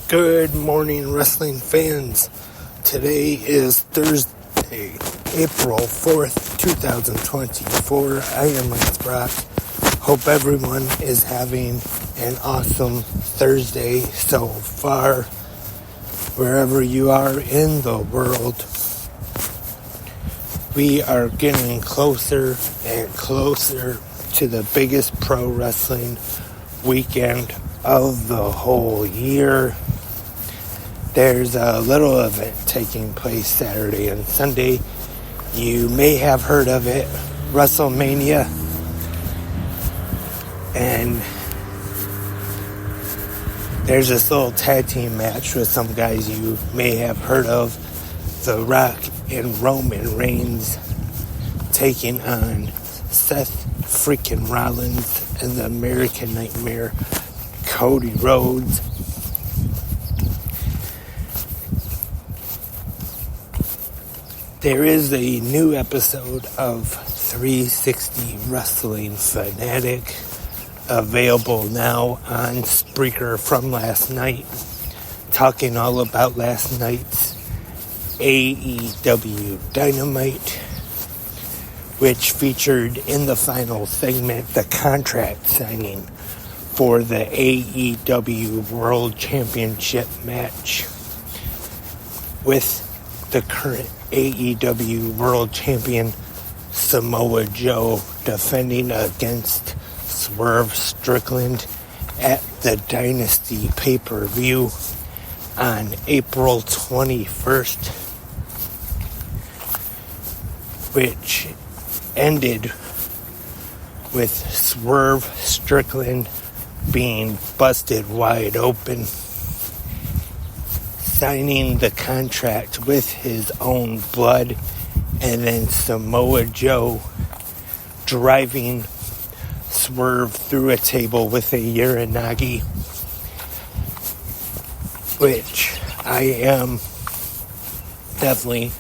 Good morning, wrestling fans. Today is Thursday, April 4th, 2024. I am Lance Brock. Hope everyone is having an awesome Thursday so far, wherever you are in the world. We are getting closer and closer to the biggest pro wrestling weekend of the whole year. There's a little event taking place Saturday and Sunday. You may have heard of it, WrestleMania. And there's this little tag team match with some guys you may have heard of. The Rock and Roman Reigns taking on Seth freaking Rollins and the American Nightmare, Cody Rhodes. There is a new episode of 360 Wrestling Fanatic available now on Spreaker from last night, talking all about last night's AEW Dynamite, which featured in the final segment the contract signing for the AEW World Championship match with the current AEW World Champion Samoa Joe defending against Swerve Strickland at the Dynasty pay-per-view on April 21st, which ended with Swerve Strickland being busted wide open, signing the contract with his own blood, and then Samoa Joe driving Swerve through a table with a Uranagi, which I am definitely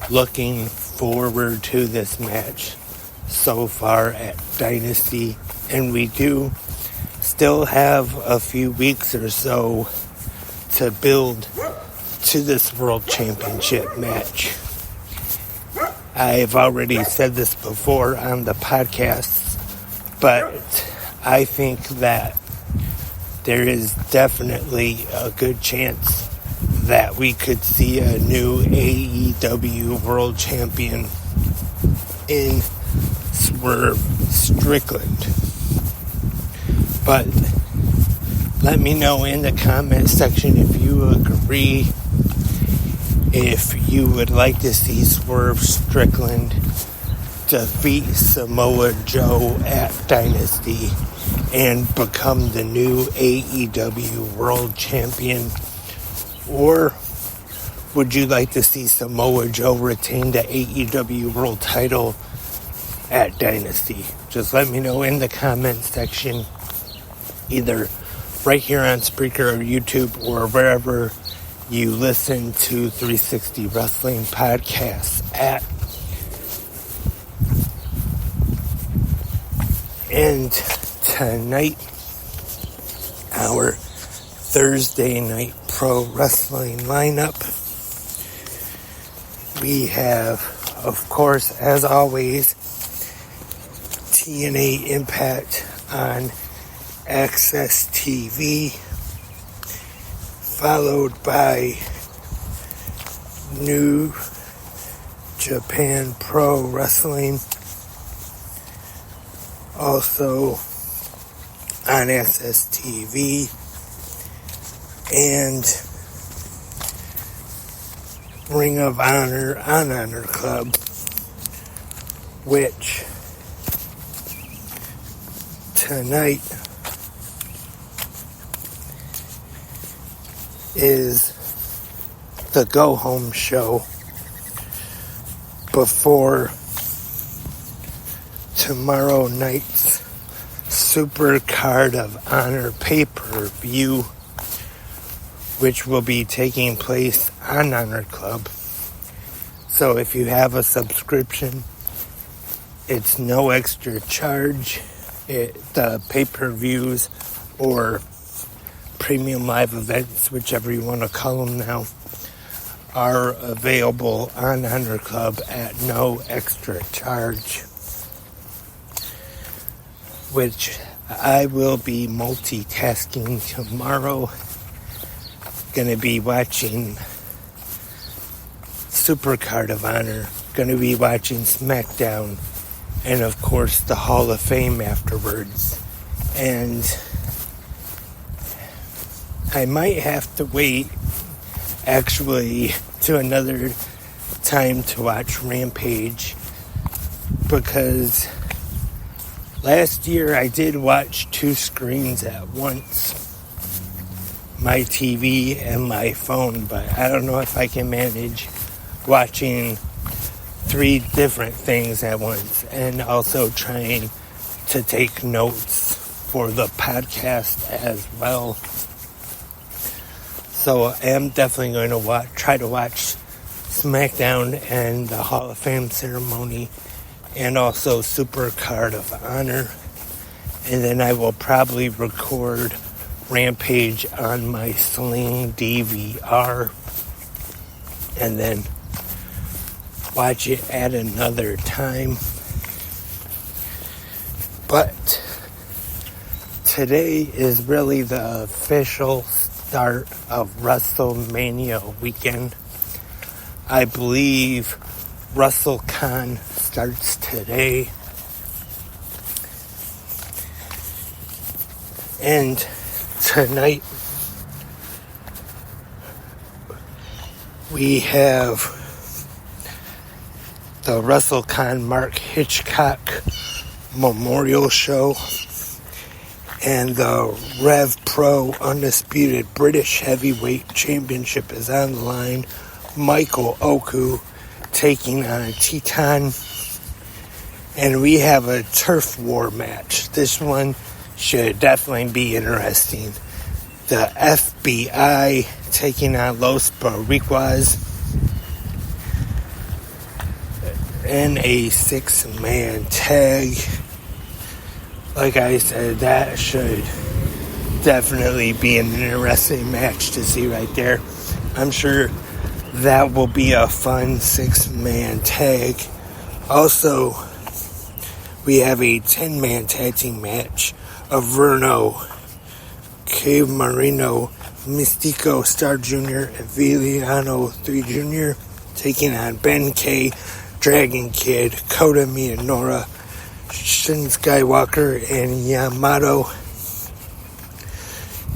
looking forward to this match so far at Dynasty, and we do still have a few weeks or so to build to this World Championship match. I've already said this before on the podcasts, but I think that there is definitely a good chance that we could see a new AEW World Champion in Swerve Strickland. But let me know in the comment section if you agree, if you would like to see Swerve Strickland defeat Samoa Joe at Dynasty and become the new AEW World Champion, or would you like to see Samoa Joe retain the AEW World title at Dynasty? Just let me know in the comment section, either right here on Spreaker or YouTube or wherever you listen to 360 Wrestling Podcasts at. And tonight, our Thursday night pro wrestling lineup, we have, of course, as always, TNA Impact on Access TV, followed by New Japan Pro Wrestling, also on Access TV, and Ring of Honor on Honor Club, which tonight is the go-home show before tomorrow night's Super Card of Honor pay-per-view, which will be taking place on Honor Club. So if you have a subscription, it's no extra charge. The pay-per-views or premium live events, whichever you want to call them now, are available on Honor Club at no extra charge, which I will be multitasking tomorrow. Gonna be watching Supercard of Honor, gonna be watching SmackDown, and of course the Hall of Fame afterwards. And I might have to wait actually to another time to watch Rampage, because last year I did watch 2 screens at once, my TV and my phone, but I don't know if I can manage watching 3 different things at once and also trying to take notes for the podcast as well. So I am definitely going to try to watch SmackDown and the Hall of Fame ceremony, and also Supercard of Honor. And then I will probably record Rampage on my Sling DVR and then watch it at another time. But today is really the official start of WrestleMania weekend. I believe WrestleCon starts today. And tonight we have the WrestleCon Mark Hitchcock Memorial Show, and the Rev Pro Undisputed British Heavyweight Championship is on the line. Michael Oku taking on Teton. And we have a turf war match. This one should definitely be interesting. The FBI taking on Los Boricuas in a 6-man tag. Like I said, that should definitely be an interesting match to see right there. I'm sure that will be a fun 6-man tag. Also, we have a 10-man tag team match of Verno, Cave Marino, Mystico Star Jr., and Villano 3 Jr. taking on Ben K, Dragon Kid, Kota Miyanoura, Shin Skywalker, and Yamato.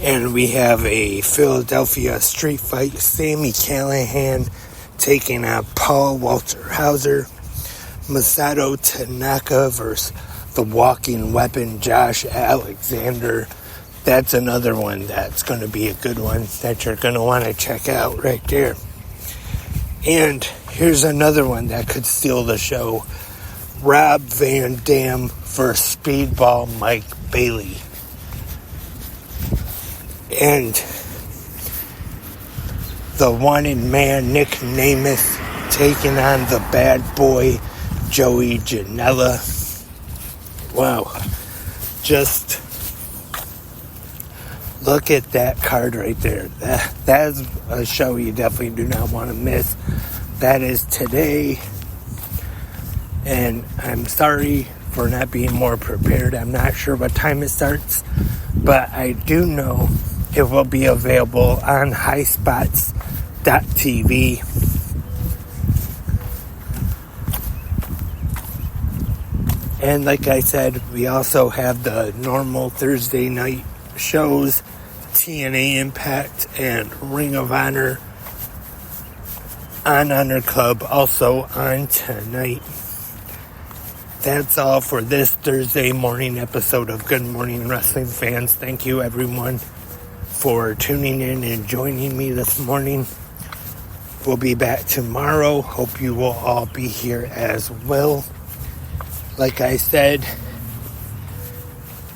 And we have a Philadelphia street fight, Sami Callihan taking on Paul Walter Hauser, Masato Tanaka versus the Walking Weapon, Josh Alexander. That's another one that's going to be a good one that you're going to want to check out right there. And here's another one that could steal the show. Rob Van Dam versus Speedball Mike Bailey. And the wanted man Nick Namath taking on the bad boy Joey Janela. Wow. Just look at that card right there. That is a show you definitely do not want to miss. That is today. And I'm sorry for not being more prepared. I'm not sure what time it starts, but I do know it will be available on highspots.tv. And like I said, we also have the normal Thursday night shows, TNA Impact and Ring of Honor on Honor Club, also on tonight. That's all for this Thursday morning episode of Good Morning Wrestling Fans. Thank you everyone for tuning in and joining me this morning. We'll be back tomorrow. Hope you will all be here as well. Like I said,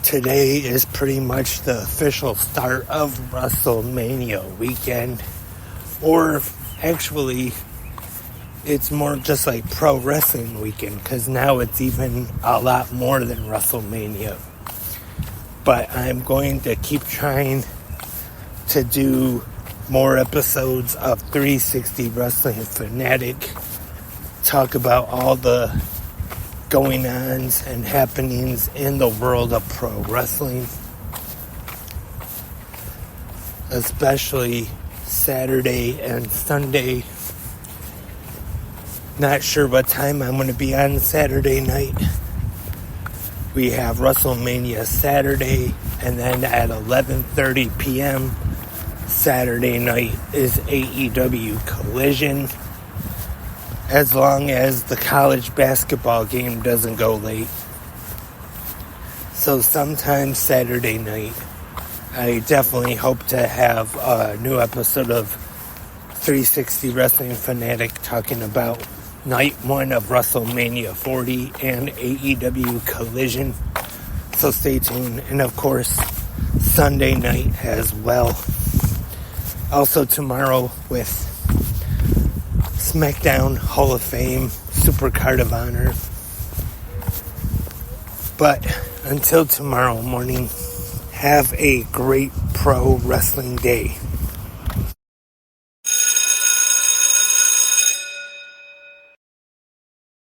today is pretty much the official start of WrestleMania weekend. Or actually, it's more just like pro wrestling weekend, because now it's even a lot more than WrestleMania. But I'm going to keep trying to do more episodes of 360 Wrestling Fanatic, talk about all the going-ons and happenings in the world of pro wrestling, especially Saturday and Sunday. Not sure what time I'm going to be on Saturday night. We have WrestleMania Saturday, and then at 11:30 p.m. Saturday night is AEW Collision, as long as the college basketball game doesn't go late. So sometime Saturday night, I definitely hope to have a new episode of 360 Wrestling Fanatic talking about night 1 of WrestleMania 40 and AEW Collision. So stay tuned. And of course, Sunday night as well. Also tomorrow with SmackDown Hall of Fame Super Card of Honor. But until tomorrow morning, have a great pro wrestling day.